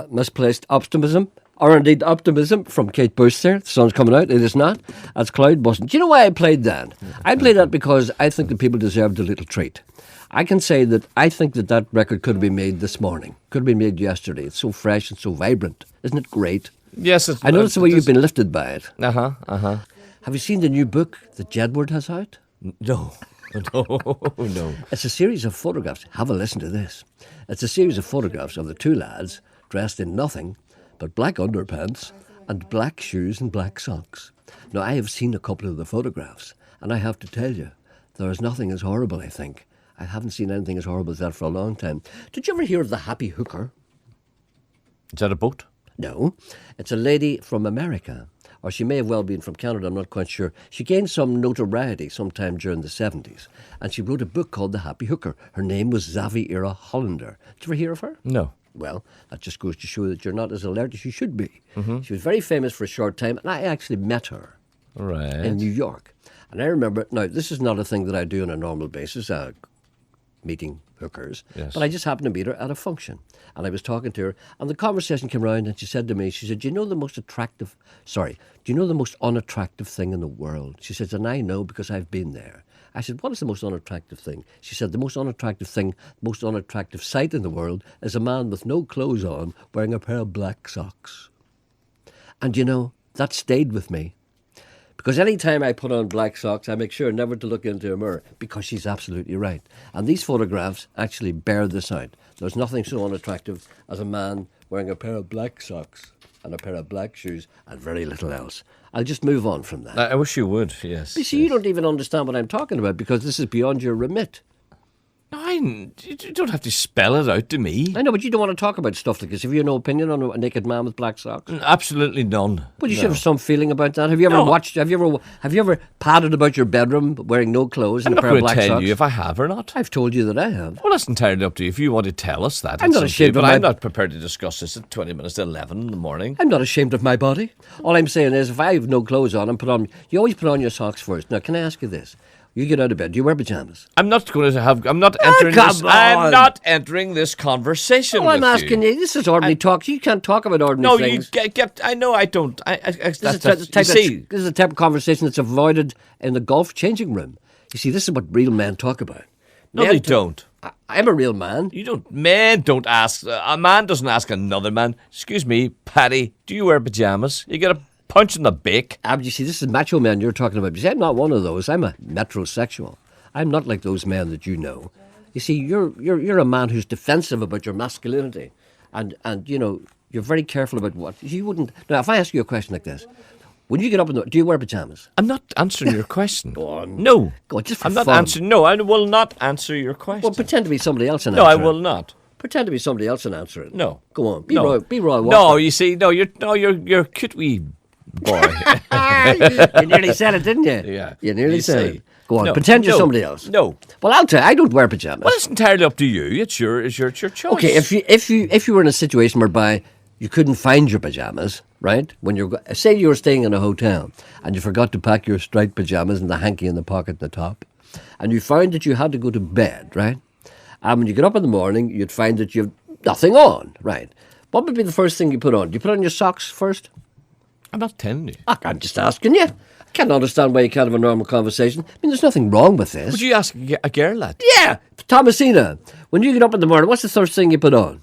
Misplaced optimism. Or indeed optimism from Kate Bush there. The sun's coming out. It is not. That's cloud busting. Do you know why I played that? I played that because I think that people deserved a little treat. I can say that I think that record could have been made this morning. Could have been made yesterday. It's so fresh and so vibrant. Isn't it great? Yes. I know that's the way you've been lifted by it. Uh-huh. Have you seen the new book that Jedward has out? No. No. It's a series of photographs. Have a listen to this. It's a series of photographs of the two lads dressed in nothing but black underpants and black shoes and black socks. Now, I have seen a couple of the photographs, and I have to tell you, there is nothing as horrible, I think. I haven't seen anything as horrible as that for a long time. Did you ever hear of the Happy Hooker? Is that a boat? No. It's a lady from America, or she may have well been from Canada, I'm not quite sure. She gained some notoriety sometime during the 70s, and she wrote a book called The Happy Hooker. Her name was Zavi-Ira Hollander. Did you ever hear of her? No. Well, that just goes to show that you're not as alert as you should be. Mm-hmm. She was very famous for a short time, and I actually met her in New York. And I remember, now, this is not a thing that I do on a normal basis, meeting hookers, but I just happened to meet her at a function. And I was talking to her, and the conversation came around, and she said to me, she said, do you know the most unattractive thing in the world? She says, and I know because I've been there. I said, what is the most unattractive thing? She said, the most unattractive thing, most unattractive sight in the world is a man with no clothes on wearing a pair of black socks. And you know, that stayed with me. Because any time I put on black socks, I make sure never to look into a mirror, because she's absolutely right. And these photographs actually bear this out. There's nothing so unattractive as a man wearing a pair of black socks and a pair of black shoes and very little else. I'll just move on from that. I wish you would, yes. You see, you don't even understand what I'm talking about because this is beyond your remit. You don't have to spell it out to me. I know, but you don't want to talk about stuff like this. Have you no opinion on a naked man with black socks? Absolutely none. Well, you should have some feeling about that. Have you ever watched? Have you ever padded about your bedroom wearing no clothes and a pair of black socks? I'm not going to tell you if I have or not. I've told you that I have. Well, that's entirely up to you. If you want to tell us that, I'm not ashamed of I'm not prepared to discuss this at 20 minutes to 11 in the morning. I'm not ashamed of my body. All I'm saying is, if I have no clothes on and you always put on your socks first. Now, can I ask you this? You get out of bed. Do you wear pajamas? I'm not entering this conversation. Oh, I'm asking you. This is ordinary talk. You can't talk about ordinary things. No, I know I don't. This is the type of conversation that's avoided in the golf changing room. You see, this is what real men talk about. No, they don't. I'm a real man. You don't. Men don't ask. A man doesn't ask another man. Excuse me, Paddy. Do you wear pajamas? You get a punch in the beak. You see, this is macho men you're talking about. You see, I'm not one of those. I'm a metrosexual. I'm not like those men that you know. You see, you're a man who's defensive about your masculinity, and you know you're very careful about what you wouldn't. Now, if I ask you a question like this, when you get up do you wear pajamas? I'm not answering your question. Go on. No. Go on, just for I'm not fun. answering. No, I will not answer your question. Well, pretend to be somebody else and answer answer it. No, I will not. Pretend to be somebody else and answer it. No. Go on. Be Roy Walker. No, you see, you're cute wee boy. You nearly said it, didn't you? Yeah. You nearly said it. Go on, pretend you're somebody else. No. Well, I'll tell you, I don't wear pajamas. Well, it's entirely up to you. It's your choice. Okay, if you were in a situation whereby you couldn't find your pajamas, right? Say you were staying in a hotel and you forgot to pack your striped pajamas and the hanky in the pocket at the top, and you found that you had to go to bed, right? And when you get up in the morning, you'd find that you've nothing on, right? What would be the first thing you put on? Do you put on your socks first? I'm not telling you. I'm just asking you. I can't understand why you can't have a normal conversation. I mean, there's nothing wrong with this. Would you ask a girl that? Yeah. Thomasina, when you get up in the morning, what's the first thing you put on?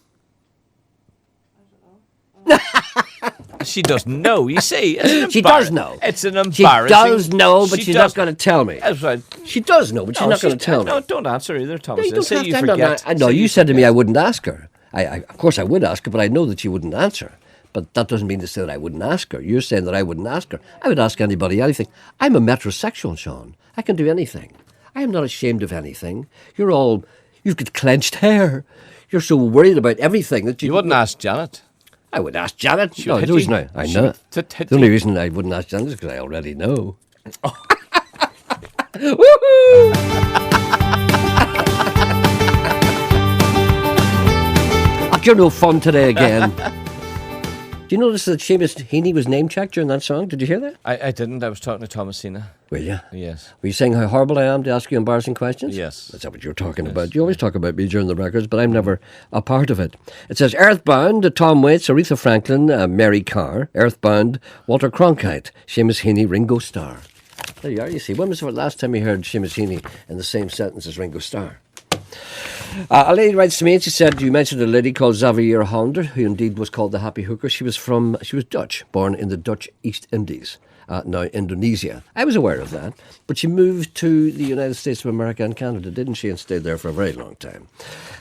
She doesn't know, you see. She does know. It's an embarrassing... She does know, but she's not going to tell me. That's right. She does know, but she's not going to tell me. No, don't answer either, Thomas. No, Say you forget. No, you said to me I wouldn't ask her. Of course I would ask her, but I know that she wouldn't answer. But that doesn't mean to say that I wouldn't ask her. You're saying that I wouldn't ask her. I would ask anybody anything. I'm a metrosexual, Sean. I can do anything. I am not ashamed of anything. You've got clenched hair. You're so worried about everything that you wouldn't ask Janet. I would ask Janet. No, the reason I know. The only reason I wouldn't ask Janet is because I already know. Oh. Woohoo! You're no fun today again. Do you notice that Seamus Heaney was name-checked during that song? Did you hear that? I didn't. I was talking to Thomasina. Will you? Yes. Were you saying how horrible I am to ask you embarrassing questions? Yes. That's not what you're talking about. You always talk about me during the records, but I'm never a part of it. It says Earthbound, Tom Waits, Aretha Franklin, Mary Carr. Earthbound, Walter Cronkite, Seamus Heaney, Ringo Starr. There you are, you see. When was the last time you heard Seamus Heaney in the same sentence as Ringo Starr? A lady writes to me and she said, you mentioned a lady called Xavier Honda, who indeed was called the Happy Hooker. She was Dutch, born in the Dutch East Indies, now Indonesia. I was aware of that, but she moved to the United States of America and Canada, didn't she, and stayed there for a very long time.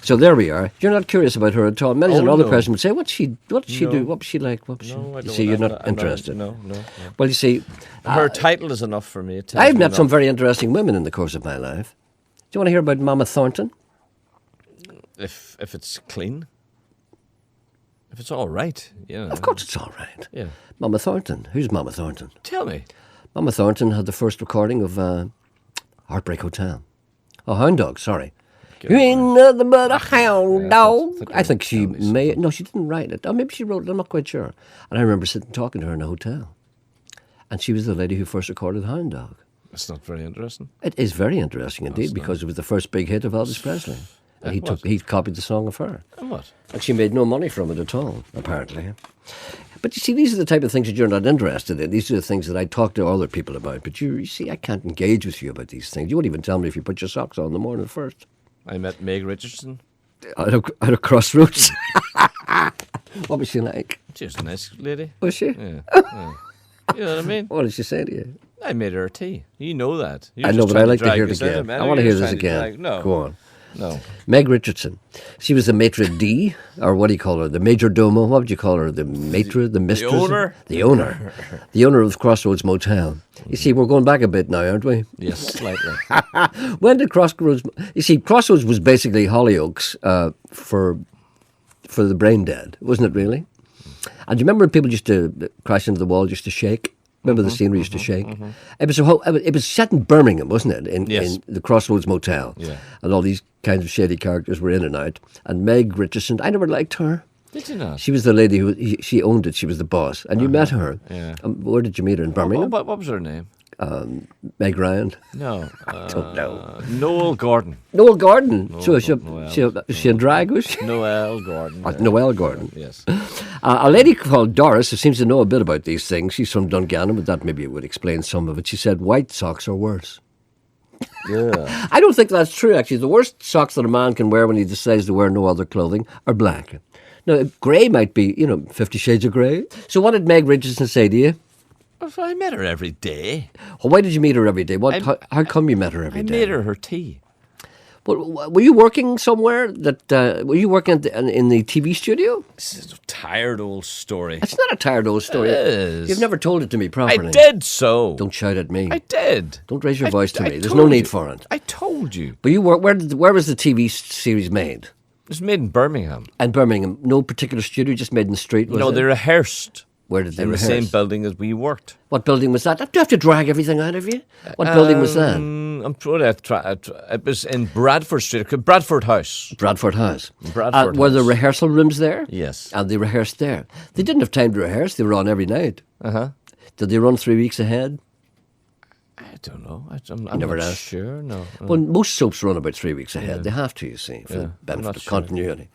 So there we are. You're not curious about her at all. Many another person would say, what did she do? What was she like? What was she? I don't. You see, you're not interested. No. Well, you see, Her title is enough for me. I've met some very interesting women in the course of my life. Do you want to hear about Mama Thornton? If it's clean, if it's all right, Of course it's all right. Yeah. Mama Thornton. Who's Mama Thornton? Tell me. Mama Thornton had the first recording of Heartbreak Hotel. Oh, Horndog, sorry. You ain't nothing but a hound dog. I think she may... No, she didn't write it. Or maybe she wrote it. I'm not quite sure. And I remember sitting talking to her in a hotel. And she was the lady who first recorded Hound Dog. That's not very interesting. It is very interesting indeed, because it was the first big hit of Elvis Presley. And he copied the song of her. And what? And she made no money from it at all, apparently. But you see, these are the type of things that you're not interested in. These are the things that I talk to other people about. But you see, I can't engage with you about these things. You won't even tell me if you put your socks on in the morning first. I met Meg Richardson. Out of Crossroads. What was she like? She was a nice lady. Was she? Yeah. You know what I mean? What did she say to you? I made her a tea. You know that. I know, but I like to hear it again. I want to hear this again. No. Go on. No. Meg Richardson. She was the maitre d', or what do you call her? The major domo. What would you call her? The maitre, the mistress? The owner? The owner. The owner of Crossroads Motel. You see, we're going back a bit now, aren't we? Yes, slightly. When did Crossroads... You see, Crossroads was basically Hollyoaks for the brain dead, wasn't it really? And do you remember when people used to crash into the wall just to shake? Remember the scenery used to shake? It was set in Birmingham, wasn't it? In the Crossroads Motel. Yeah. And all these kinds of shady characters were in and out. And Meg Richardson, I never liked her. Did you not? She was the lady who, she owned it. She was the boss. And you met her. Yeah. Where did you meet her? In Birmingham? What was her name? Meg Ryan. No. I don't know. Noel Gordon. Noel Gordon. Noel, She in drag, was she? Noel Gordon. Noel Gordon. Yes. A lady called Doris, who seems to know a bit about these things, she's from Dungannon, but that maybe would explain some of it. She said white socks are worse. Yeah. I don't think that's true, actually. The worst socks that a man can wear when he decides to wear no other clothing are black. Now, grey might be, 50 Shades of Grey. So what did Meg Richardson say to you? Well, I met her every day. Well, why did you meet her every day? How come you met her every day? I made her tea. Well, were you working somewhere were you working in the TV studio? This is a tired old story. It's not a tired old story. It is. You've never told it to me properly. I did so. Don't shout at me. I did. Don't raise your voice to me. There's no need for it. I told you. But you were, where was the TV series made? It was made in Birmingham. And Birmingham, no particular studio, just made in the street, was it? They rehearsed. Where did they in rehearse? In the same building as we worked. What building was that? Do you have to drag everything out of you? What building was that? I'm sure it was in Bradford Street, Bradford House. Bradford House. Bradford Were House. there rehearsal rooms there? Yes. And they rehearsed there. They didn't have time to rehearse. They were on every night. Uh-huh. Did they run 3 weeks ahead? I don't know. I'm never not asked? sure, no. Well, most soaps run about 3 weeks ahead. Yeah. They have to, you see, for the benefit of sure. continuity.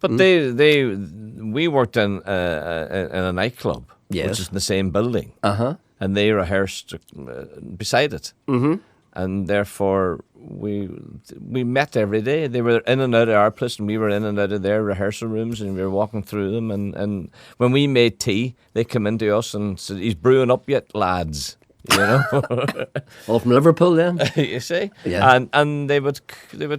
But we worked in a nightclub, Yes. which is in the same building. Uh-huh. And they rehearsed beside it. Mm-hmm. And therefore, we met every day. They were in and out of our place, and we were in and out of their rehearsal rooms, and we were walking through them. And when we made tea, they come into us and said, "He's brewing up yet, lads." All from Liverpool then? You see? Yeah. And they would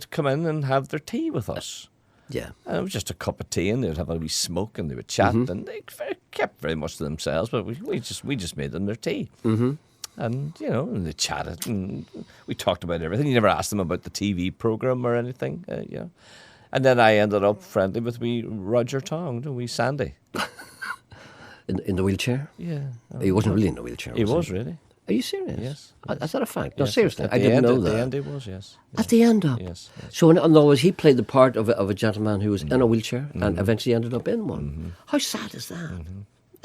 come in and have their tea with us. Yeah. And it was just a cup of tea, and they would have a wee smoke, and they would chat, and they kept very much to themselves, but we just made them their tea. Mm-hmm. And, and they chatted, and we talked about everything. You never asked them about the TV programme or anything, And then I ended up friendly with wee Roger Tong, wee Sandy. In the wheelchair? Yeah. He wasn't really in the wheelchair, He was, really. Are you serious? Yes. Is that a fact? No, Yes, seriously. at I the didn't end- know At that. the end he was, yes. At the end up? Yes. So in other words, he played the part of a gentleman who was in a wheelchair and eventually ended up in one. How sad is that?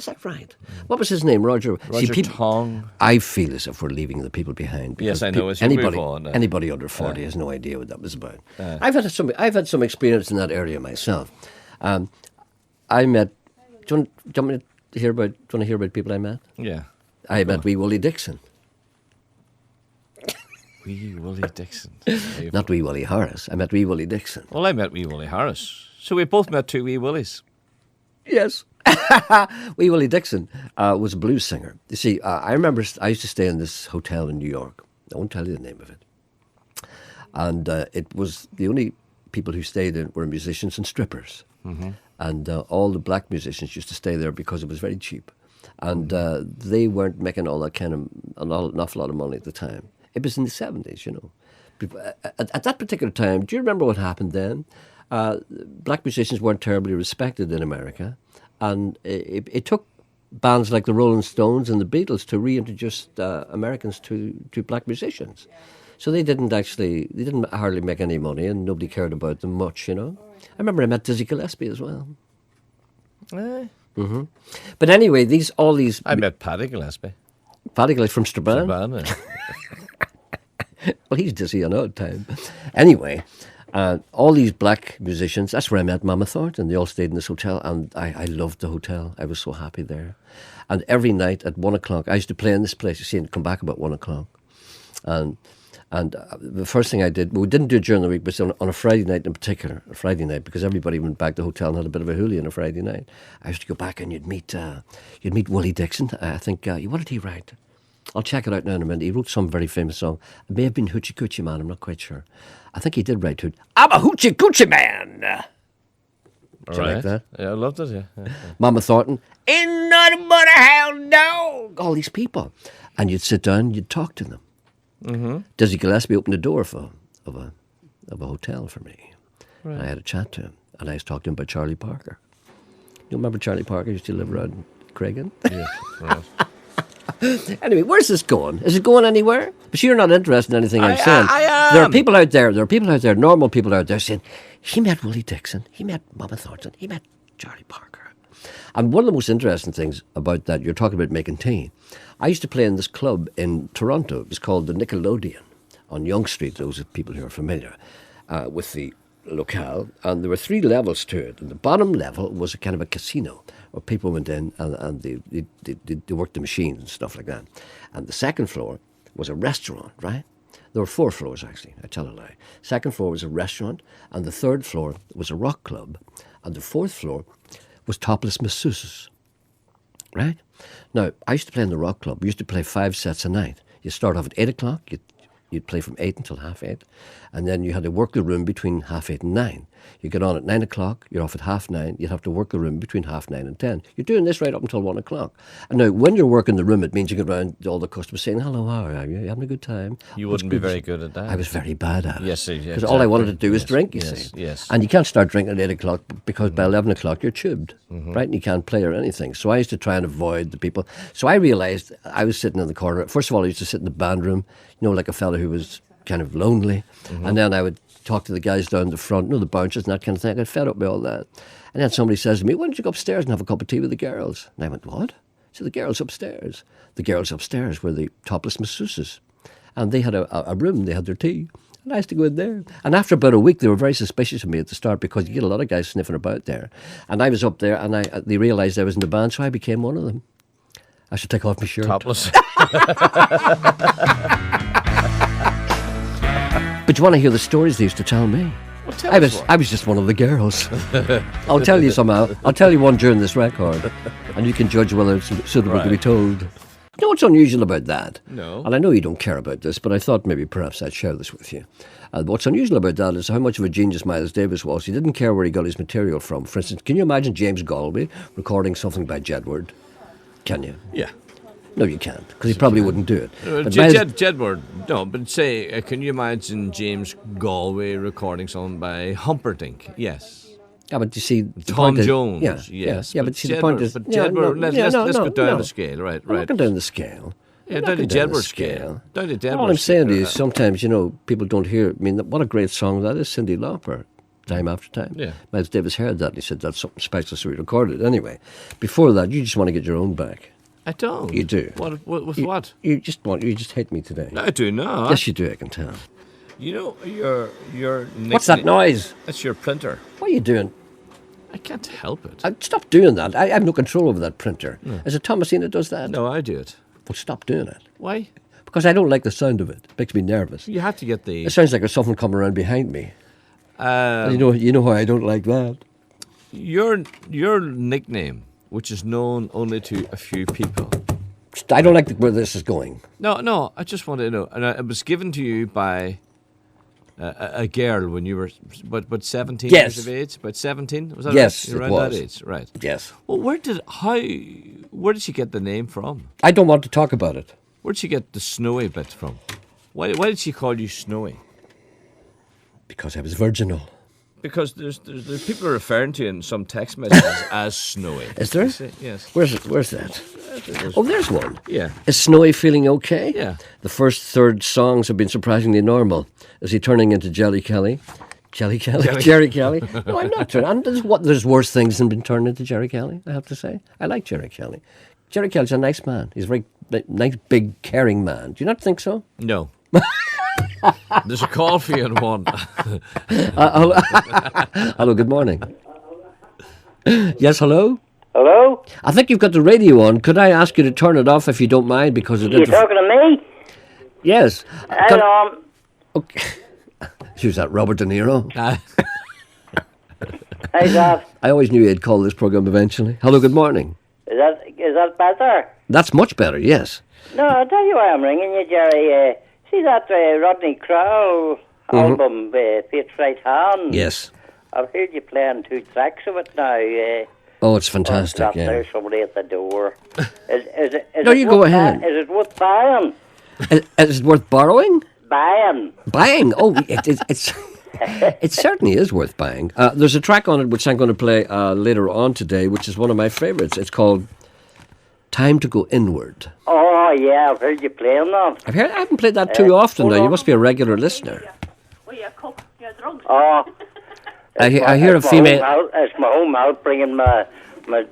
Is that right? What was his name? Roger. Roger Tong. I feel as if we're leaving the people behind. Yes, I know. As you move on, anybody under 40 has no idea what that was about. I've had some experience in that area myself. I met. Do you want to hear about people I met? Yeah. I met Wee Willie Dixon. Wee Willie Dixon. Not Wee Willie Harris. I met Wee Willie Dixon. Well, I met Wee Willie Harris. So we both met two Wee Willies. Yes. Wee Willie Dixon was a blues singer. You see, I remember I used to stay in this hotel in New York. I won't tell you the name of it. And it was the only people who stayed in were musicians and strippers. Mm-hmm. And all the black musicians used to stay there because it was very cheap. And they weren't making all that kind of an awful lot of money at the time. It was in the 70s, you know. At that particular time, do you remember what happened then? Black musicians weren't terribly respected in America. And it took bands like the Rolling Stones and the Beatles to reintroduce Americans to black musicians. So they didn't hardly make any money, and nobody cared about them much, you know. I remember I met Dizzy Gillespie as well. Mm-hmm. But anyway, all these... I met Paddy Gillespie. Paddy Gillespie from Strabane? Strabane, yeah. Well, he's dizzy another time. Anyway... all these black musicians, that's where I met Mama Thornton. They all stayed in this hotel, and I loved the hotel. I was so happy there. And every night at 1 o'clock, I used to play in this place, you see, and come back about 1 o'clock. And the first thing I did, we didn't do it during the week, but on a Friday night in particular, because everybody went back to the hotel and had a bit of a hoolie on a Friday night. I used to go back and you'd meet Willie Dixon. I think, what did he write? I'll check it out now in a minute. He wrote some very famous song. It may have been Hoochie Coochie Man, I'm not quite sure. I think he did write to I'm a Hoochie Coochie Man. Did you like that? Yeah, I loved it, yeah. Mama Thornton, ain't nothing but a hound dog. All these people. And you'd sit down and you'd talk to them. Mm-hmm. Dizzy Gillespie opened the door of a hotel for me. Right. And I had a chat to him. And I was talking to him about Charlie Parker. You remember Charlie Parker used to live around Craigan? Yeah, right. Anyway, where's this going? Is it going anywhere? But you're not interested in anything I'm saying. I am. There are people out there, normal people out there saying, he met Willie Dixon, he met Mama Thornton, he met Charlie Parker. And one of the most interesting things about that, you're talking about making tea. I used to play in this club in Toronto. It was called the Nickelodeon on Yonge Street, those people who are familiar with the locale. And there were 3 levels to it. And the bottom level was a kind of a casino where people went in and they worked the machines and stuff like that. And the second floor was a restaurant, right? There were 4 floors, actually. I tell a lie. Second floor was a restaurant, and the third floor was a rock club, and the fourth floor was topless masseuses, right? Now, I used to play in the rock club. We used to play 5 sets a night. You start off at 8 o'clock. You'd play from 8 until 8:30, and then you had to work the room between 8:30 and 9. You get on at 9 o'clock, you're off at 9:30, you'd have to work the room between 9:30 and 10. You're doing this right up until 1 o'clock. And now, when you're working the room, it means you get around to all the customers saying, hello, how are you? You having a good time? You wouldn't be very good at that. I was very bad at it. Yes, because all I wanted to do was drink, you see. Yes. And you can't start drinking at 8 o'clock because by 11 o'clock you're tubed, right? And you can't play or anything. So I used to try and avoid the people. So I realised I was sitting in the corner. First of all, I used to sit in the band room, like a fella who was kind of lonely. And then I would talk to the guys down the front, the bouncers and that kind of thing. I got fed up with all that. And then somebody says to me, why don't you go upstairs and have a cup of tea with the girls? And I went, what? So the girls upstairs. The girls upstairs were the topless masseuses. And they had a room, they had their tea. And I used to go in there. And after about a week, they were very suspicious of me at the start because you get a lot of guys sniffing about there. And I was up there and they realised I was in the band, so I became one of them. I should take off my shirt. Topless. But you want to hear the stories they used to tell me? Well, tell us I was just one of the girls. I'll tell you somehow. I'll tell you one during this record, and you can judge whether it's suitable to be told. You know what's unusual about that? No. And I know you don't care about this, but I thought maybe perhaps I'd share this with you. What's unusual about that is how much of a genius Miles Davis was. He didn't care where he got his material from. For instance, can you imagine James Galway recording something by Jedward? Can you? Yeah. No, you can't, because he probably wouldn't do it. Jedward, no, but say, can you imagine James Galway recording something by Humperdinck? Yes. Yeah, but you see... Tom Jones, yes. Yeah, but see, the point is... But Jedward, let's go down the scale, right. I'm not going down the scale. Yeah, down to Jedward's scale. Down to Jedward's All I'm saying is sometimes, people don't hear... I mean, what a great song that is, Cyndi Lauper. time after time. Yeah. Miles Davis heard that and he said that's something special, so we recorded it. Anyway, before that, you just want to get your own back. I don't. You do. What? With You, what? You just hate me today. No, I do not. Yes, you do, I can tell. You know, your What's that noise? That's your printer. What are you doing? I can't help it. Stop doing that. I have no control over that printer. Is it Thomasine that does that? No, I do it. Well, stop doing it. Why? Because I don't like the sound of it. It makes me nervous. You have to get the. It sounds like there's something coming around behind me. You know how I don't like that. Your nickname, which is known only to a few people. I don't like where this is going. No. I just wanted to know, and it was given to you by a girl when you were, but 17 Yes. years of age. About 17, was that Yes, right? You're it around was. that age, right? Yes. Well, where did she get the name from? I don't want to talk about it. Where did she get the Snowy bit from? Why did she call you Snowy? Because I was virginal. Because there's people referring to you in some text messages as Snowy. Is there? You see? Yes. Where's that? Oh, there's one. Yeah. Is Snowy feeling okay? Yeah. The first third songs have been surprisingly normal. Is he turning into Jelly Kelly? Jerry Kelly? No, I'm not turning. And there's worse things than being turned into Jerry Kelly, I have to say. I like Jerry Kelly. Jerry Kelly's a nice man. He's a very nice, big, caring man. Do you not think so? No. There's a call for you in one. Hello, good morning. Yes, hello? Hello? I think you've got the radio on. Could I ask you to turn it off if you don't mind? Because it You talking to me? Yes. Hang on. Okay. Who's that, Robert De Niro? How's that? I always knew you'd call this program eventually. Hello, good morning. Is that better? That's much better, yes. No, I'll tell you why I'm ringing you, Jerry. See that Rodney Crowell album, Fate's Right Hand? Yes. I've heard you playing 2 tracks of it now. Oh, it's fantastic, yeah. There's somebody at the door. Is No, you go ahead. Is it worth buying? Is it worth borrowing? Buying. Buying? Oh, it's it certainly is worth buying. There's a track on it which I'm going to play later on today, which is one of my favourites. It's called Time to Go Inward. Oh, yeah, I've heard you playing that. I haven't played that too often now. You must be a regular listener. Oh. I hear a female... It's my home out bringing my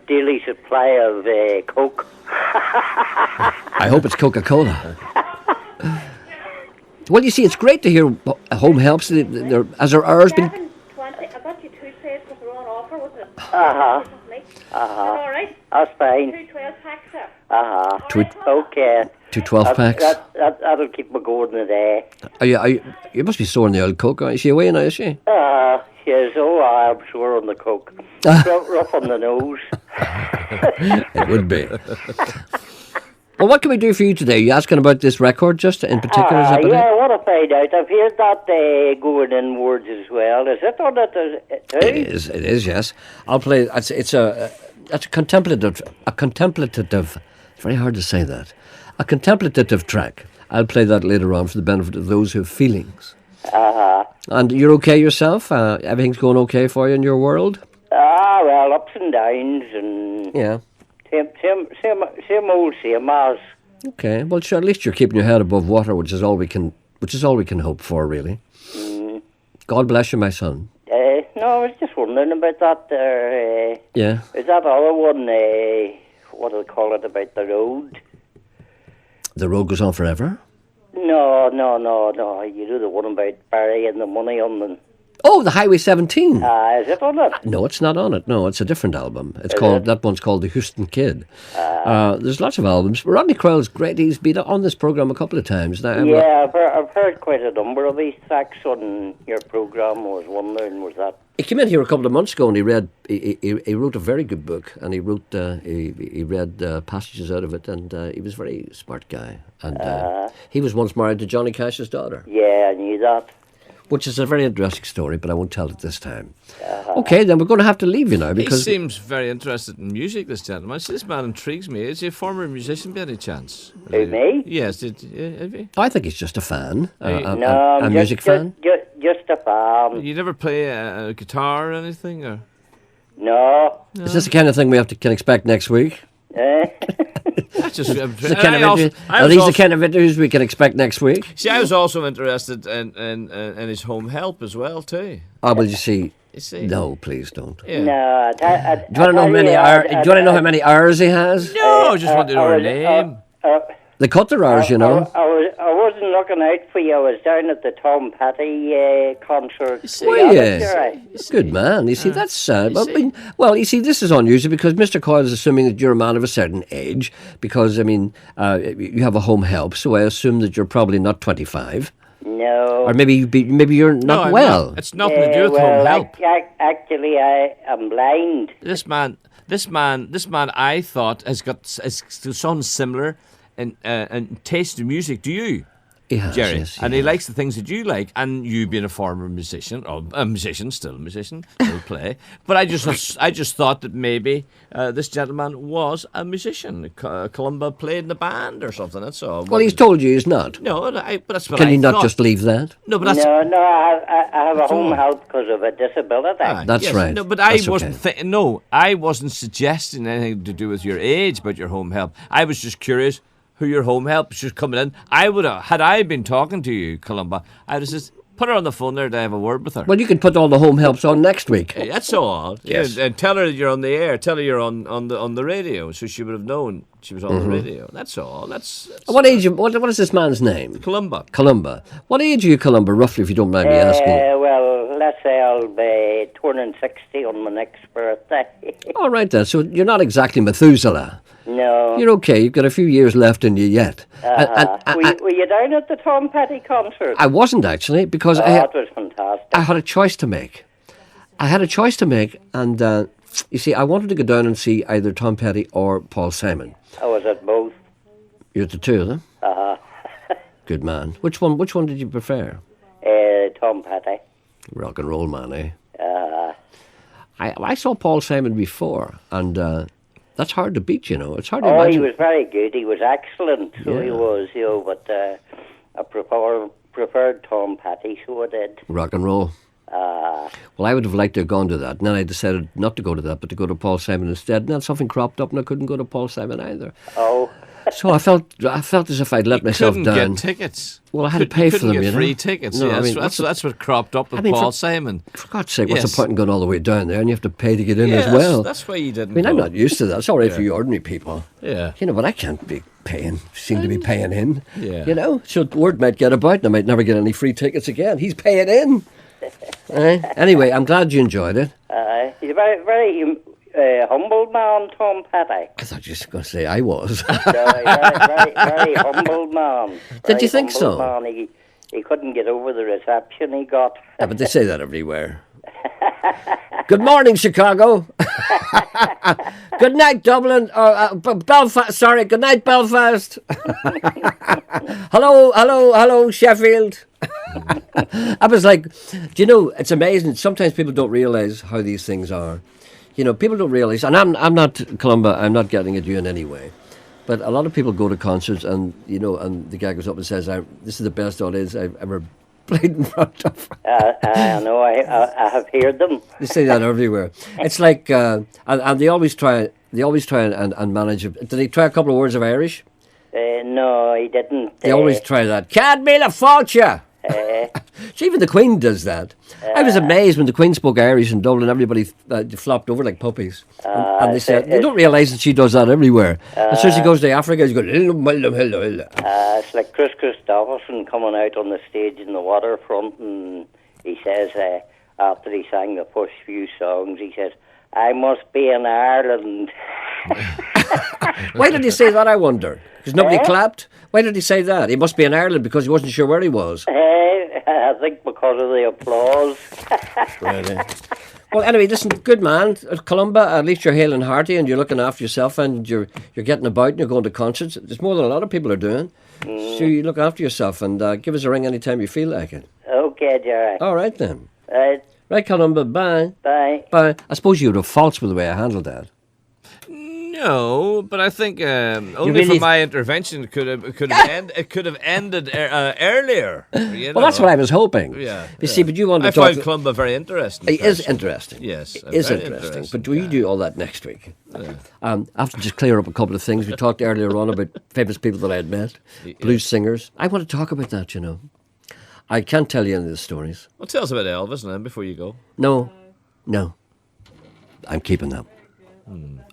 daily supply of Coke. I hope it's Coca-Cola. Well, you see, it's great to hear home helps. Has there ours been... 20. I got you 2 trades because they're on offer, wasn't it? Uh-huh. All right? That's fine. 2 12 packs there. Uh-huh. Two- Okay. 2 12 packs. That'll keep me going today. You must be sore on the old Coke. Is she away now, is she? Yes, I'm sure on the Coke. Rough on the nose. It would be. Well, what can we do for you today? Are you asking about this record just in particular? Is that about Yeah, it? I want to find out. I've heard that going inwards as well. Is it on it too? It is, yes. I'll play. It's a contemplative. It's very hard to say that. A contemplative track. I'll play that later on for the benefit of those who have feelings. And you're okay yourself? Everything's going okay for you in your world? Well, ups and downs and Yeah. same old same as. Okay. Well, sure. At least you're keeping your head above water, which is all we can hope for, really. God bless you, my son. No, I was just wondering about that there. Yeah. Is that other one? What do they call it about the road? The road goes on forever. No. You do the one about burying the money on them. Oh, the Highway 17. Is it on it? No, it's not on it. No, it's a different album. That one's called The Houston Kid. There's lots of albums. Rodney Crowell's great. He's been on this program a couple of times. Now, I've heard quite a number of these tracks on your program. I was wondering, was that? He came in here a couple of months ago and he wrote a very good book, and he read passages out of it, and he was a very smart guy. And he was once married to Johnny Cash's daughter. Yeah, I knew that. Which is a very interesting story, but I won't tell it this time. Okay, then we're going to have to leave you now because He seems very interested in music, this gentleman. See, this man intrigues me. Is he a former musician by any chance? Who, me? Yes, have you? I think he's just a fan, No, a music fan. Just a fan. You never play a guitar or anything? Or? No. Is this the kind of thing we can expect next week? That's just, Are these the kind of interviews we can expect next week? See, I was also interested in his home help as well, too. Oh, well, you see, You see? No, please don't. Yeah. No, Do you want to know how many hours? Do you want to know how many hours he has? No, I just wanted to know her name. They cut their hours, you know. I wasn't looking out for you. I was down at the Tom Petty concert. see? Well, Yeah, yes. that's right. Good man. You see, that's sad. You see? You see, this is unusual because Mr. Coyle is assuming that you're a man of a certain age because, I mean, you have a home help, so I assume that you're probably not 25. No. Or maybe you're No, not I'm well. not. It's nothing to do with well, home help. Actually, I am blind. This man, I thought has got something similar in taste in music. Do you, He has, Gerry? yes, And he likes the things that you like. And you being a former musician, or a musician, still play. But I just thought that maybe this gentleman was a musician. Columba played in the band or something. That's all. Well, he's told you he's not. No, but that's what Can I you not thought. just leave that? No, but that's. No, I have a home all. help because of a disability. Aye, That's yes. right. No, but That's I wasn't. okay. I wasn't suggesting anything to do with your age, but your home help. I was just curious who your home help is just coming in. I would have, had I been talking to you, Columba, I'd have just put her on the phone there to have a word with her. Well, you can put all the home helps on next week. Hey, that's all. Yes. Yeah, and tell her that you're on the air. Tell her you're on the radio, so she would have known she was on the radio. That's all. That's What age? What is this man's name? Columba. Columba. What age are you, Columba, roughly, if you don't mind me asking? Well, let's say I'll be turning 60 on my next birthday. All right, then. So you're not exactly Methuselah. No. You're okay. You've got a few years left in you yet. Were you down at the Tom Petty concert? I wasn't actually because That was fantastic. I had a choice to make. And you see, I wanted to go down and see either Tom Petty or Paul Simon. I was at both. You're the two of them. Good man. Which one did you prefer? Tom Petty. Rock and roll man, eh? I saw Paul Simon before, and that's hard to beat. You know, it's hard to Oh, imagine. he was very good. He was excellent. So he Yeah. was, but I preferred Tom Petty, so I did. Rock and roll. Well, I would have liked to have gone to that. And then I decided not to go to that, but to go to Paul Simon instead. And then something cropped up and I couldn't go to Paul Simon either. Oh, So I felt as if I'd let myself Couldn't down. get tickets. Well, I had to pay for couldn't them, get you know. free tickets. No, yeah, I mean, that's what cropped up with I mean, Paul Simon. For God's sake, what's the Yes. point in going all the way down there and you have to pay to get in Yeah, as well? that's why you didn't. I mean, I'm go. not used to that. It's all right for you ordinary people. Yeah. You know, but I can't be seem to be paying in. Yeah. You know, so the word might get about and I might never get any free tickets again. He's paying in. Anyway, I'm glad you enjoyed it. he's a very, very humble man, Tom Petty. I thought you were going to say I was. Very humble man. Did you Very think humble so? Man. He couldn't get over the reception he got. Yeah, but they say that everywhere. Good morning, Chicago. Good night, Dublin. Belfast. Sorry, good night, Belfast. hello, Sheffield. I was like, do you know, it's amazing. Sometimes people don't realise how these things are. You know, people don't realise, and I'm not, Columba, I'm not getting at you in any way. But a lot of people go to concerts and, you know, and the guy goes up and says, this is the best audience I've ever played in front of. I know, I have heard them. They say that everywhere. It's like, and they always try and manage it. Did he try a couple of words of Irish? No, he didn't. They always try that. Can't be the fault ya. So even the Queen does that. I was amazed when the Queen spoke Irish in Dublin. Everybody flopped over like puppies. And they said, they don't realise that she does that everywhere. As soon as she goes to Africa, she goes, hello. It's like Chris Christopherson coming out on the stage in the waterfront, and he says, after he sang the first few songs, he says, I must be in Ireland. Why did he say that, I wonder? Because nobody clapped? Why did he say that? He must be in Ireland because he wasn't sure where he was. I think because of the applause. Really? Well, anyway, listen, good man. Columba, at least you're hale and hearty and you're looking after yourself and you're getting about and you're going to concerts. It's more than a lot of people are doing. So you look after yourself and give us a ring anytime you feel like it. Okay, Gerry. All right, then. Right. Right, Columba, bye. Bye. Bye. I suppose you would have faults with the way I handled that. No, but I think only really for my intervention it could have ended earlier. You know? Well, that's what I was hoping. Yeah. You see, but you want to I talk... find Columba very interesting. It is person. interesting. Yes, It is very interesting. interesting, But we do all that next week. I have to just clear up a couple of things. We talked earlier on about famous people that I had met, blues singers. I want to talk about that, you know. I can't tell you any of the stories. Well, tell us about Elvis, then, before you go. No. No. I'm keeping that.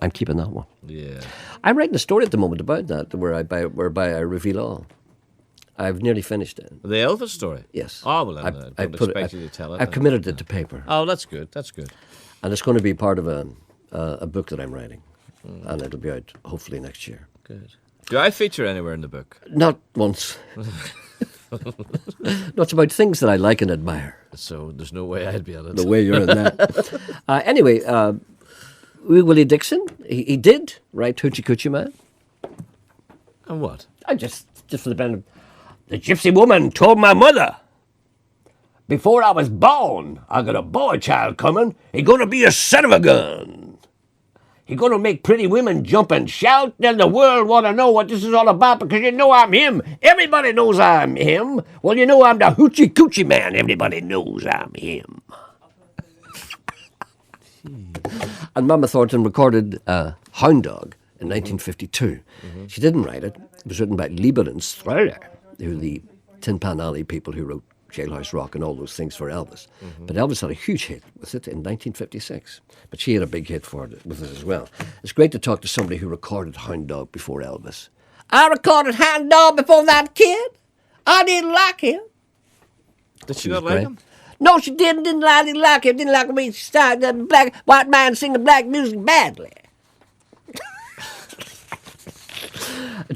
I'm keeping that one. Yeah. I'm writing a story at the moment about that, whereby I reveal all. I've nearly finished it. The Elvis story? Yes. Oh, well, I don't expect you to tell it. I've committed it to paper. Oh, that's good. That's good. And it's going to be part of a book that I'm writing. And it'll be out hopefully next year. Good. Do I feature anywhere in the book? Not once. No, it's about things that I like and admire. So there's no way I'd be on it. The way you're in that. Anyway, Willie Dixon, he did write Hoochie Coochie Man. And what? I just for the benefit. The gypsy woman told my mother, before I was born, I got a boy child coming. He gonna be a son of a gun. He gonna make pretty women jump and shout. Then the world wanna know what this is all about because you know I'm him. Everybody knows I'm him. Well, you know I'm the Hoochie Coochie Man. Everybody knows I'm him. And Mama Thornton recorded Horndog in 1952. She didn't write it. It was written by Lieber and Strehler, who are the Tin Pan Alley people who wrote Jailhouse Rock and all those things for Elvis. But Elvis had a huge hit with it in 1956. But she had a big hit for it with it as well. It's great to talk to somebody who recorded Hound Dog before Elvis. I recorded Hound Dog before that kid. I didn't like him. Did she She not was like great. him? No, she didn't like him. Didn't like me. She started the black white man singing black music badly.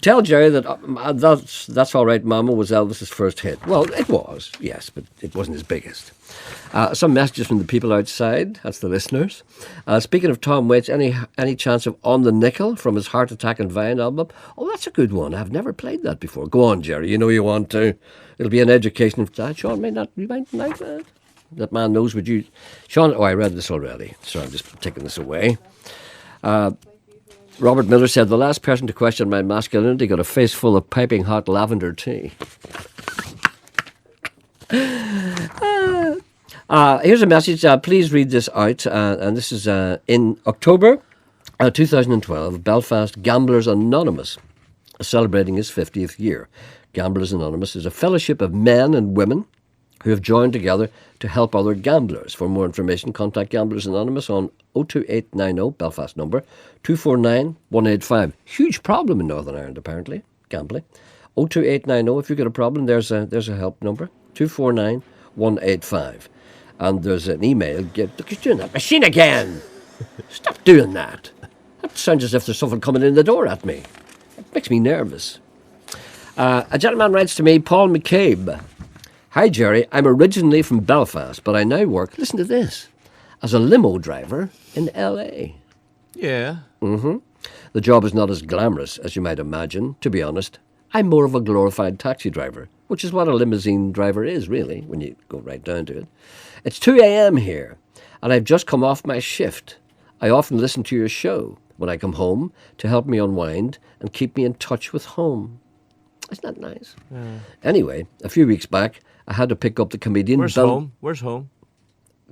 Tell Gerry that that's all right, Mama was Elvis's first hit. Well, it was, yes, but it wasn't his biggest. Some messages from the people outside. That's the listeners. Speaking of Tom Waits, any chance of On the Nickel from his Heart Attack and Vine album? Oh, that's a good one. I've never played that before. Go on, Gerry. You know you want to. It'll be an education. Sean may not. You might like that. That man knows what you. Sean. Oh, I read this already. Sorry, I'm just taking this away. Robert Miller said, the last person to question my masculinity got a face full of piping hot lavender tea. Here's a message. Please read this out. And this is in October 2012, Belfast Gamblers Anonymous is celebrating its 50th year. Gamblers Anonymous is a fellowship of men and women who have joined together to help other gamblers. For more information, contact Gamblers Anonymous on 02890, Belfast number, 249-185. Huge problem in Northern Ireland, apparently, gambling. 02890, if you've got a problem, there's a help number, 249-185. And there's an email. Look, you're doing that machine again. Stop doing that. That sounds as if there's someone coming in the door at me. It makes me nervous. A gentleman writes to me, Paul McCabe. Hi, Gerry. I'm originally from Belfast, but I now work, listen to this, as a limo driver in L.A. Yeah. The job is not as glamorous as you might imagine. To be honest, I'm more of a glorified taxi driver, which is what a limousine driver is, really, when you go right down to it. It's 2 a.m. here, and I've just come off my shift. I often listen to your show when I come home to help me unwind and keep me in touch with home. Isn't that nice? Yeah. Anyway, a few weeks back, I had to pick up the comedian... Where's home? Where's home?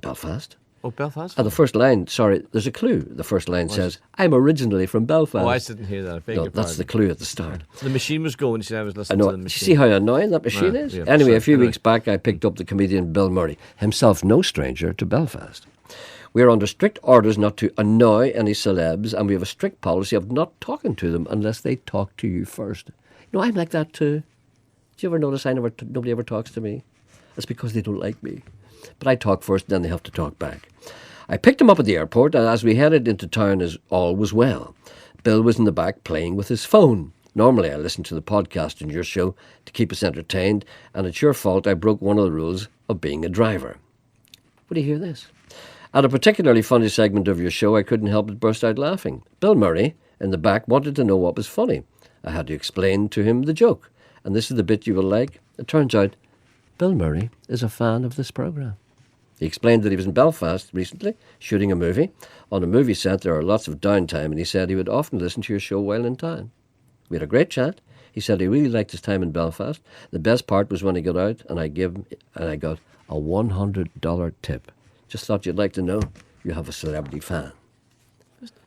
Belfast. Oh, Belfast? The first line, sorry, there's a clue. The first line says, I'm originally from Belfast. Oh, I didn't hear that. I beg your that's pardon. the clue at the start. The machine was going. I was I listening know. to the You machine. see how annoying that machine is? Yeah, Anyway, a sorry. few weeks back, I picked up the comedian Bill Murray, himself no stranger to Belfast. We are under strict orders not to annoy any celebs, and we have a strict policy of not talking to them unless they talk to you first. You know, I'm like that too. Do you ever notice nobody ever talks to me? That's because they don't like me. But I talk first, then they have to talk back. I picked him up at the airport, and as we headed into town, all was well. Bill was in the back playing with his phone. Normally, I listen to the podcast in your show to keep us entertained, and it's your fault I broke one of the rules of being a driver. Would you hear this? At a particularly funny segment of your show, I couldn't help but burst out laughing. Bill Murray, in the back, wanted to know what was funny. I had to explain to him the joke, and this is the bit you will like. It turns out Bill Murray is a fan of this programme. He explained that he was in Belfast recently, shooting a movie. On a movie set, there are lots of downtime, and he said he would often listen to your show while in town. We had a great chat. He said he really liked his time in Belfast. The best part was when he got out, and I got a $100 tip. Just thought you'd like to know you have a celebrity fan.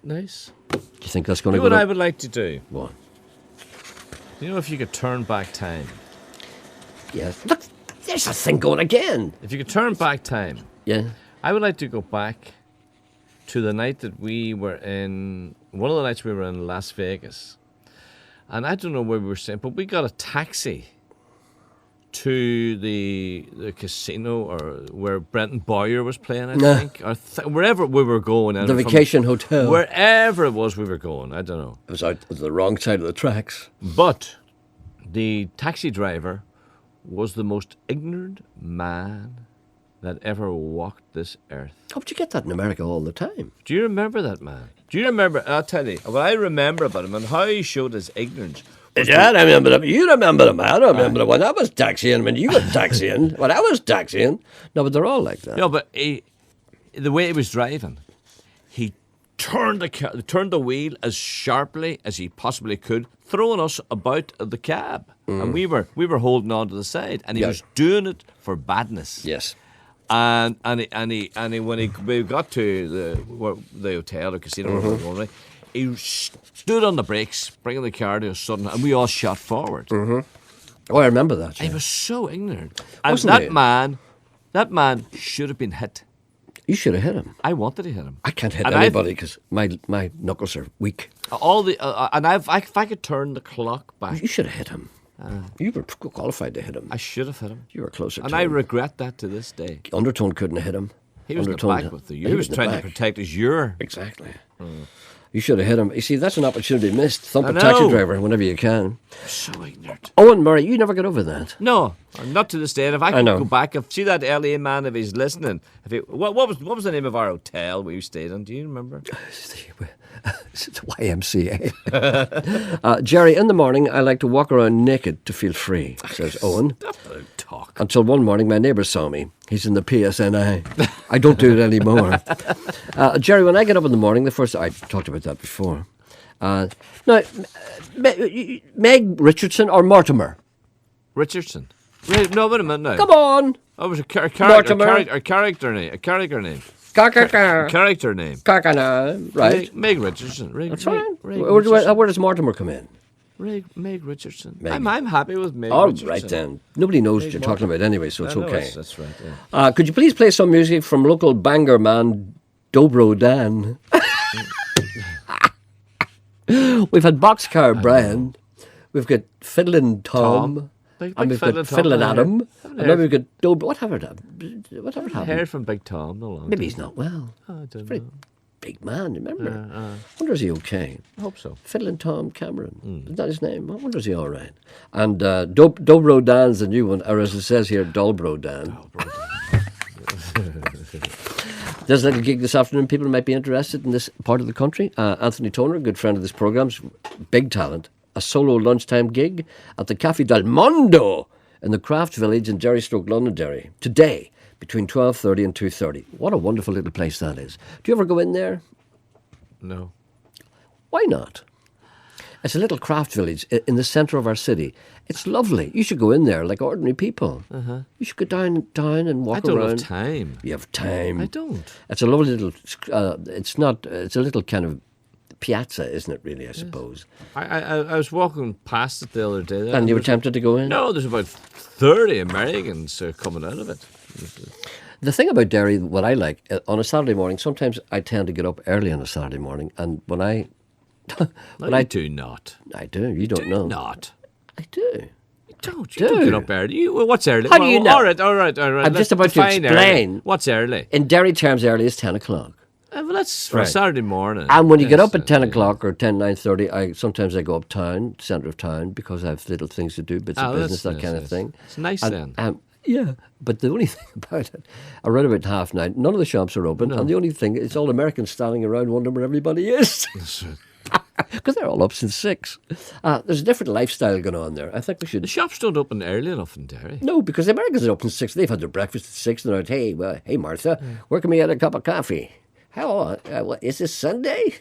Nice. Do you think that's going to You go know what I down? would like to do? What? You know, if you could turn back time. Yes. Look, there's a thing going again. If you could turn back time, Yeah. I would like to go back to the night that we were in, one of the nights we were in Las Vegas. And I don't know where we were staying, but we got a taxi to the casino or where Brenton Boyer was playing, I think, or wherever we were going. The vacation hotel. Wherever it was we were going, I don't know. It was out on the wrong side of the tracks. But the taxi driver was the most ignorant man that ever walked this earth. How would you get that in America all the time? Do you remember that man? Do you remember? I'll tell you what I remember about him and how he showed his ignorance. Yeah, I remember him. You remember him. I remember him when I was taxiing, when you were taxiing, when I was taxiing. No, but they're all like that. No, but the way he was driving, he turned the wheel as sharply as he possibly could, throwing us about the cab. And we were holding on to the side, and he was doing it for badness. Yes. And when we got to the hotel or casino, wherever we were going, he stood on the brakes, bringing the car to a sudden, and we all shot forward. Oh, I remember that. He Yeah. was so ignorant. And Wasn't he? that man should have been hit. You should have hit him. I wanted to hit him. I can't hit And anybody because my knuckles are weak. If I could turn the clock back, You should have hit him. You were qualified to hit him. I should have hit him. You were closer And to I him. regret that to this day. Undertone couldn't have hit him. He was in the Undertone- back with the. He was in the trying back. to protect his ear. Exactly. You should have hit him. You see, that's an opportunity missed. Thump I a taxi know. driver whenever you can. So ignorant. Owen Murray, you never got over that. No, not to this day. And if I could know. go back, see that LA man, if he's listening, what was the name of our hotel we stayed in? Do you remember? It's the YMCA. Gerry, in the morning, I like to walk around naked to feel free, says Owen. Talk. Until one morning, my neighbour saw me. He's in the PSNI. I don't do it anymore. Gerry, when I get up in the morning, I talked about that before. Now, Meg Richardson or Mortimer? Richardson. No, wait a minute now. Come on. Oh, it was a Mortimer. character name. A character name. Kakaka. Character name. Kakana. Right. Meg Richardson. That's fine. Where does Mortimer come in? Meg Richardson. Meg. I'm happy with Meg All Richardson. right then. Nobody knows what you're talking about anyway, so it's I know, okay. That's right. Yeah. Could you please play some music from local banger man Dobro Dan? We've had Boxcar Brian. We've got Fiddlin' Tom. Big And we've got Fiddlin' Tom. Fiddlin' Adam. Haven't And then we've got Dobro. Whatever happened? heard from Big Tom no longer. Maybe he's not well. I don't Very know. big man, remember? Wonder is he okay? I hope so. Fiddlin' Tom Cameron. Is that his name? I wonder is he all right? And Dobro Dan's the new one, or as it says here, Dolbro Dan. There's a little gig this afternoon. People might be interested in this part of the country. Anthony Toner, a good friend of this program's, big talent. A solo lunchtime gig at the Cafe del Mondo in the Craft Village in Londonderry today between 12:30 and 2:30. What a wonderful little place that is. Do you ever go in there? No. Why not? It's a little craft village in the centre of our city. It's lovely. You should go in there like ordinary people. You should go down and walk I don't around. have time. You have time. I don't. It's a lovely little. It's a little kind of piazza, isn't it? Really, I suppose. I was walking past it the other day. And you were tempted to go in. No, there's about 30 Americans coming out of it. The thing about Derry, what I like on a Saturday morning, sometimes I tend to get up early on a Saturday morning, and when I I do not. I do. You don't know. Not. I do. Don't. You don't get up early. What's early? How do you know? All right. I'm Let's just about to define explain. Early. What's early? In Derry terms, early is 10 o'clock. Well, that's for Right. Saturday morning. And when you get Yes, up at 10 yeah. o'clock or 9:30, sometimes I go uptown, centre of town, because I have little things to do, bits of business, that kind of thing. It's nice And, then. yeah, but the only thing about it, around about 9:30, none of the shops are open, and the only thing, it's all Americans standing around wondering where everybody is. Because they're all up since 6. There's a different lifestyle going on there. I think we should... The shops don't open early enough in Derry. No, because the Americans are up since 6. They've had their breakfast at 6, and they're like, hey, Martha, where can we get a cup of coffee? How, is this Sunday?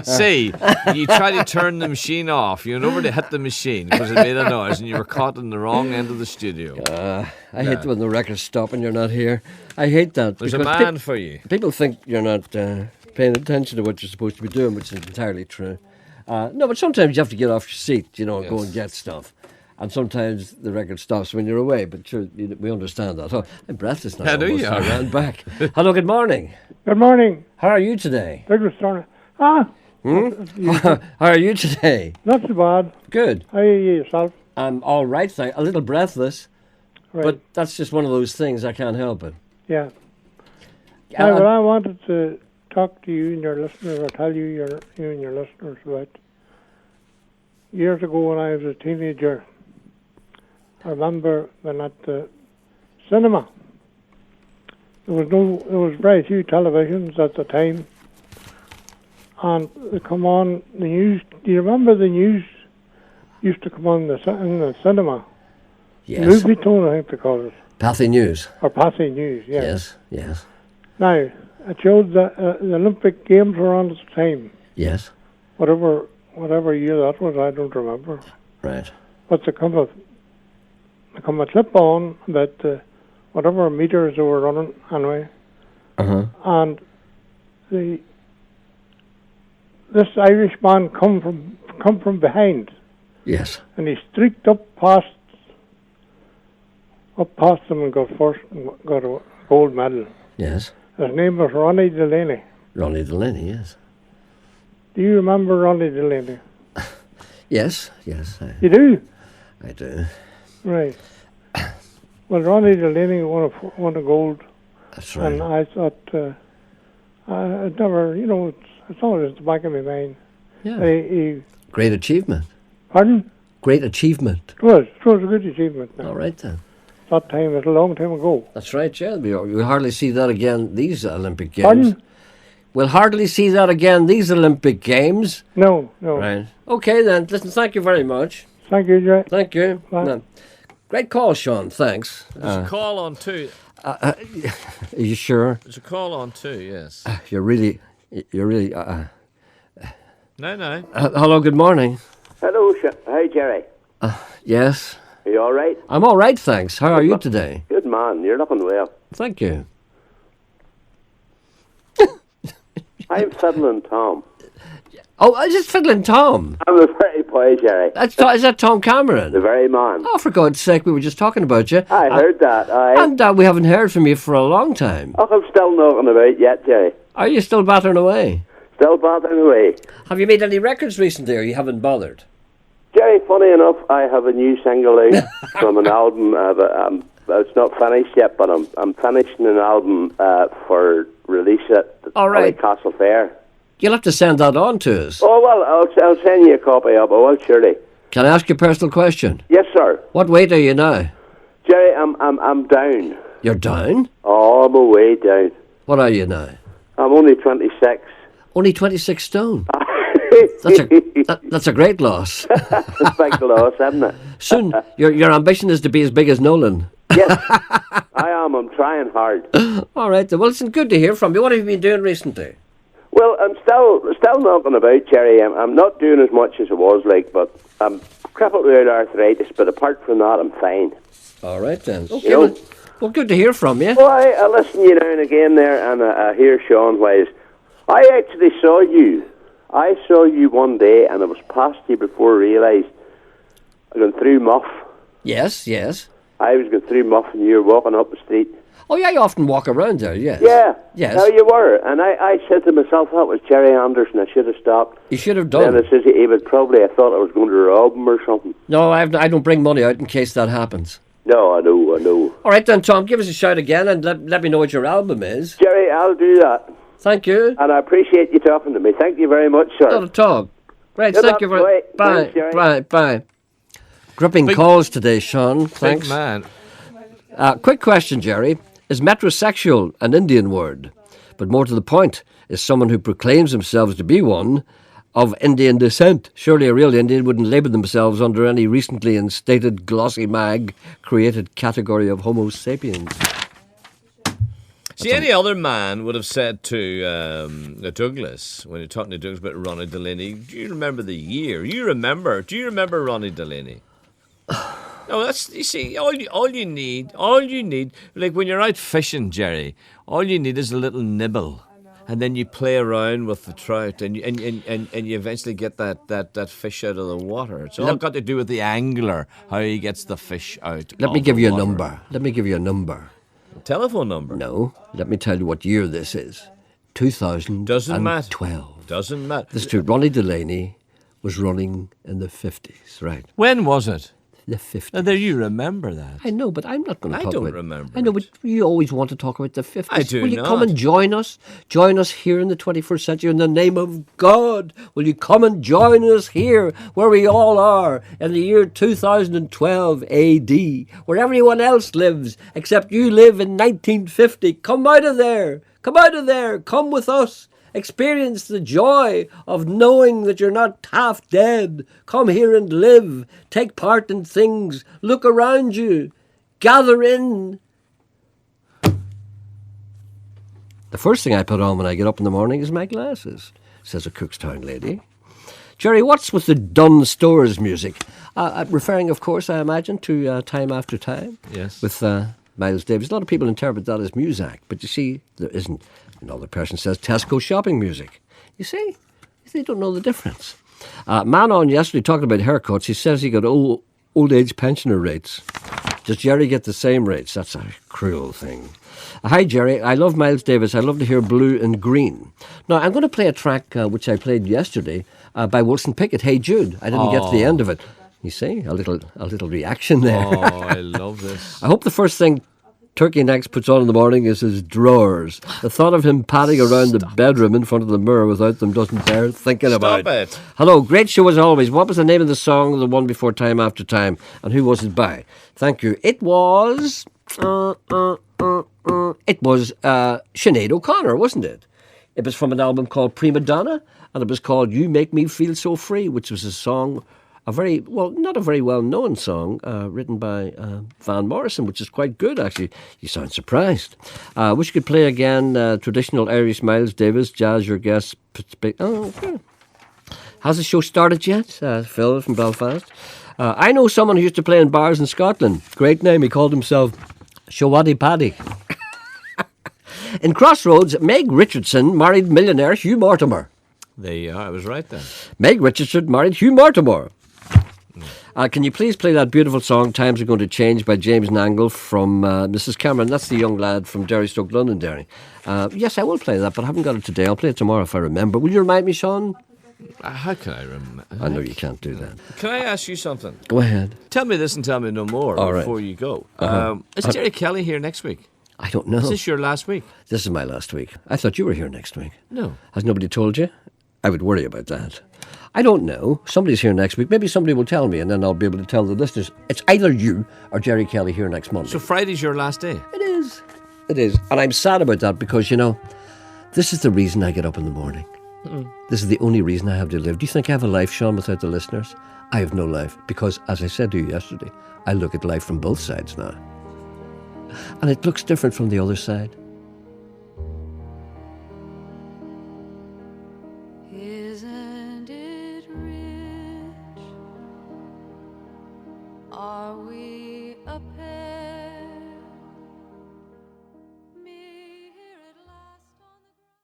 See, you try to turn the machine off. You went over to hit the machine because it made a noise and you were caught in the wrong end of the studio. I hate when the record's stop and you're not here. I hate that. There's a because man for you. People think you're not paying attention to what you're supposed to be doing, which is entirely true. No, but sometimes you have to get off your seat, and go and get stuff. And sometimes the record stops when you're away, but sure, we understand that. Oh, I'm breathless now. How do almost. you? I ran back. Hello, good morning. Good morning. How are you today? Douglas Thornton. How are you today? Not so bad. Good. How are you yourself? I'm all right, a little breathless, Right. but that's just one of those things. I can't help it. Yeah. Yeah, Now, what I wanted to talk to you and your listeners, or tell you and your listeners about, years ago when I was a teenager, I remember when at the cinema, there was very few televisions at the time, and they come on the news. Do you remember the news used to come on in the cinema? Yes. Movie tone, I think they call it, Pathy News. or passing news. Yeah. Yes, yes, Now, it showed that the Olympic Games were on at the time. yes. Whatever year that was, I don't remember. Right. But they come a clip on that whatever meters they were running anyway, Uh-huh. and this Irish man come from behind, Yes. and he streaked up past them and got first and got a gold medal. Yes. His name was Ronnie Delaney. Ronnie Delaney, yes. Do you remember Ronnie Delaney? Yes, You do? I do. Right. Well, Ronnie Delaney won a gold, That's right. and I thought, I'd never, it's always in the back of my mind. Yeah. He, Great achievement. pardon? Great achievement. It was a good achievement. Now. All right then. That time, it was a long time ago. That's right, yeah. We hardly see that again, these Olympic Games. Pardon? We'll hardly see that again, these Olympic Games. No. Right. Okay then. Listen, thank you very much. Thank you, Jerry. Thank you. Bye. No. Great call, Sean. Thanks. There's a call on too. Are you sure? There's a call on too, yes. You're really. No. Hello. Good morning. Hello, hi, Gerry. Yes. Are you all right? I'm all right, thanks. How are you today? Good man, you're looking well. Thank you. I'm Fiddling Tom. Oh, is it Fiddling Tom? I'm the very boy, Gerry. Is that Tom Cameron? The very man. Oh, for God's sake, we were just talking about you. I heard that, aye. And we haven't heard from you for a long time. Oh, I'm still knocking about yet, Gerry. Are you still battering away? Still battering away. Have you made any records recently, or you haven't bothered? Gerry, funny enough, I have a new single out from an album. It's not finished yet, but I'm finishing an album for release at the All right. Castle Fair. You'll have to send that on to us. Oh, well, I'll send you a copy of it, well, surely. Can I ask you a personal question? Yes, sir. What weight are you now? Gerry, I'm down. You're down? Oh, I'm way down. What are you now? I'm only 26. Only 26 stone. That's a great loss. It's a big loss, isn't it? Soon, your ambition is to be as big as Nolan. Yes, I am. I'm trying hard. All right, then. Well, it's good to hear from you. What have you been doing recently? Well, I'm still knocking about, Gerry. I'm not doing as much as I was like, but I'm crippled with arthritis. But apart from that, I'm fine. All right, then. Okay, You know- well, good to hear from you. Well, I listen to you now and again there, and I hear Sean Wise. I actually saw you. I saw you one day, and I was past you before I realised I went through Muff. Yes. I was going through Muff, and you were walking up the street. Oh, yeah, you often walk around there, yes. Yeah. Yes. No, you were. And I said to myself, that was Gerry Anderson. I should have stopped. You should have Then done. I says, he would probably, I thought I was going to rob him or something. No, I don't bring money out in case that happens. No, I know. All right, then, Tom, give us a shout again and let me know what your album is. Gerry, I'll do that. Thank you. And I appreciate you talking to me. Thank you very much, sir. Not at all. Right, Good thank luck, you boy. very Bye. Thanks, Gerry. Bye. Gripping calls today, Sean. Thanks. Big man. Quick question, Gerry. Is metrosexual an Indian word? But more to the point, is someone who proclaims themselves to be one of Indian descent. Surely a real Indian wouldn't label themselves under any recently instated glossy mag created category of Homo sapiens. See, any other man would have said to Douglas, when you're talking to Douglas about Ronnie Delaney, do you remember the year? Do you remember Ronnie Delaney? No, you see, all you need, like when you're out fishing, Gerry, all you need is a little nibble. and then you play around with the trout, and you eventually get that fish out of the water. It's all got to do with the angler, how he gets the fish out. Let me of give the you a water. number. Let me give you a number. Telephone number. No, let me tell you what year this is. 2012. Doesn't matter. Doesn't matter. This to Ronnie Delaney was running in the 50s, right? When was it? The 50s. Now, there you remember that. I know, but I'm not going to I talk don't about remember I know, it. but you always want to talk about the 50s. I do Will you not. come and join us? Join us here in the 21st century in the name of God. Will you come and join us here where we all are in the year 2012 AD, where everyone else lives except you live in 1950? Come out of there. Come out of there. Come with us. Experience the joy of knowing that you're not half dead. Come here and live. Take part in things. Look around you. Gather in. The first thing I put on when I get up in the morning is my glasses, says a Cookstown lady. Gerry, what's with the Dunn Stores music? Referring, of course, I imagine, to Time After Time. Yes. With Miles Davis. A lot of people interpret that as Muzak, but you see, there isn't. Another person says Tesco shopping music. You see, they don't know the difference. Man on yesterday talking about haircuts. He says he got old age pensioner rates. Does Gerry get the same rates? That's a cruel thing. Hi, Gerry. I love Miles Davis. I love to hear Blue and Green. Now, I'm going to play a track which I played yesterday by Wilson Pickett, Hey Jude. I didn't get to the end of it. You see, a little reaction there. Oh, I love this. I hope the first thing Turkey Necks puts on in the morning is his drawers. The thought of him padding around the bedroom in front of the mirror without them doesn't bear thinking about. Stop it. Hello, great show as always. What was the name of the song, the one before Time After Time, and who was it by? Thank you. It was Sinead O'Connor, wasn't it? It was from an album called Prima Donna, and it was called You Make Me Feel So Free, which was a song, not a very well-known song, written by Van Morrison, which is quite good, actually. You sound surprised. Wish you could play again traditional Irish Miles Davis, jazz your guest. Oh, okay. Has the show started yet? Phil from Belfast. I know someone who used to play in bars in Scotland. Great name. He called himself Shawadi Paddy. In Crossroads, Meg Richardson married millionaire Hugh Mortimer. There you are. I was right then. Meg Richardson married Hugh Mortimer. Can you please play that beautiful song, Times Are Going to Change, by James Nangle from Mrs. Cameron? That's the young lad from Derry, Stoke, Londonderry. Yes, I will play that, but I haven't got it today. I'll play it tomorrow if I remember. Will you remind me, Sean? How can I remember? I know you can't do that. Can I ask you something? Go ahead. Tell me this and tell me no more All right. before you go. Uh-huh. Is Gerry Kelly here next week? I don't know. Is this your last week? This is my last week. I thought you were here next week. No. Has nobody told you? I would worry about that. I don't know. Somebody's here next week. Maybe somebody will tell me, and then I'll be able to tell the listeners. It's either you or Gerry Kelly here next Monday. So Friday's your last day? It is. It is. And I'm sad about that because, this is the reason I get up in the morning. This is the only reason I have to live. Do you think I have a life, Sean, without the listeners? I have no life because, as I said to you yesterday, I look at life from both sides now. And it looks different from the other side. Isn't it rich? Are we a pair?